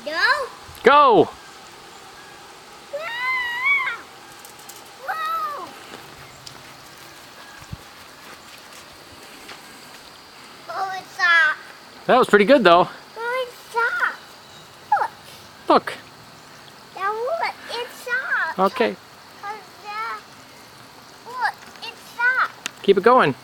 Go. Go! Ah! Whoa. Oh, it stopped. That was pretty good though. Oh, it stopped. Look. Look. Now look, it stopped. Okay. Look, it stopped. Keep it going.